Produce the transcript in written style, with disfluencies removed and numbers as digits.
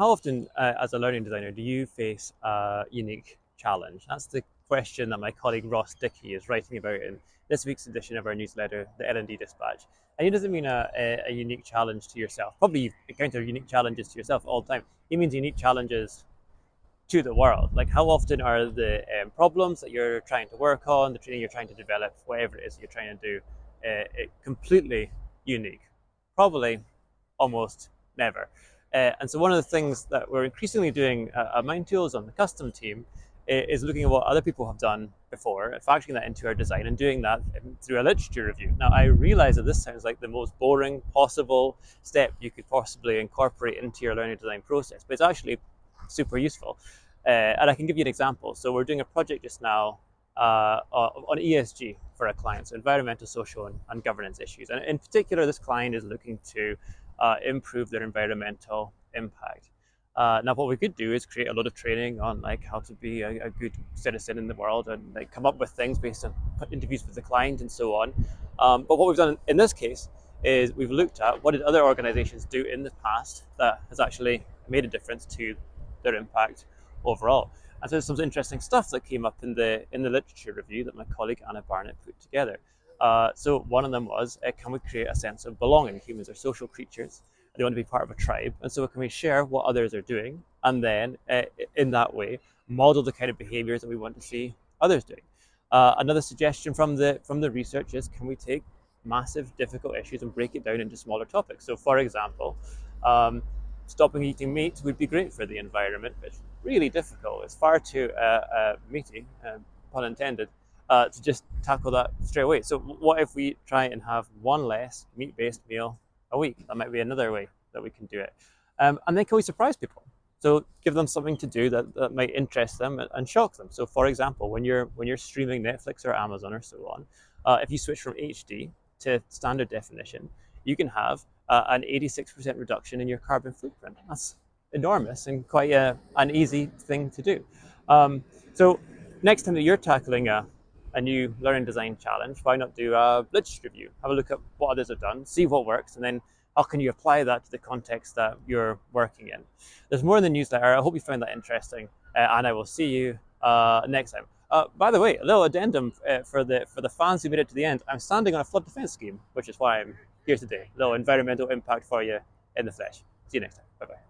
How often, as a learning designer, do you face a unique challenge? That's the question that my colleague Ross Dickey is writing about in this week's edition of our newsletter, the L&D Dispatch. And he doesn't mean a unique challenge to yourself. Probably you encounter unique challenges to yourself all the time. He means unique challenges to the world. Like how often are the problems that you're trying to work on, the training you're trying to develop, whatever it is you're trying to do, completely unique? Probably almost never. And so one of the things that we're increasingly doing at MindTools on the custom team is looking at what other people have done before and factoring that into our design and doing that through a literature review. Now, I realize that this sounds like the most boring possible step you could possibly incorporate into your learning design process, but it's actually super useful. And I can give you an example. So we're doing a project just now on ESG for a client, so environmental, social, and governance issues. And in particular, this client is looking to improve their environmental impact. Now, what we could do is create a lot of training on like how to be a good citizen in the world and like come up with things based on interviews with the client and so on. But what we've done in this case is we've looked at what did other organizations do in the past that has actually made a difference to their impact overall. And so there's some interesting stuff that came up in the literature review that my colleague Anna Barnett put together. So one of them was, can we create a sense of belonging? Humans are social creatures. They want to be part of a tribe. And so can we share what others are doing? And then in that way, model the kind of behaviors that we want to see others doing. Another suggestion from the research is, can we take massive, difficult issues and break it down into smaller topics? So for example, stopping eating meat would be great for the environment, but it's really difficult. It's far too meaty, pun intended, to just tackle that straight away. So what if we try and have one less meat-based meal a week? That might be another way that we can do it. And then can we surprise people? So give them something to do that might interest them and shock them. So for example, when you're streaming Netflix or Amazon or so on, if you switch from HD to standard definition, you can have an 86% reduction in your carbon footprint. That's enormous and quite an easy thing to do. So next time that you're tackling a new learning design challenge, why not do a literature review? Have a look at what others have done, see what works, and then how can you apply that to the context that you're working in. There's more in the newsletter. I hope you found that interesting, and I will see you next time. By the way, a little addendum for the fans who made it to the end. I'm standing on a flood defense scheme, which is why I'm here today. A little environmental impact for you in the flesh. See you next time. Bye-bye.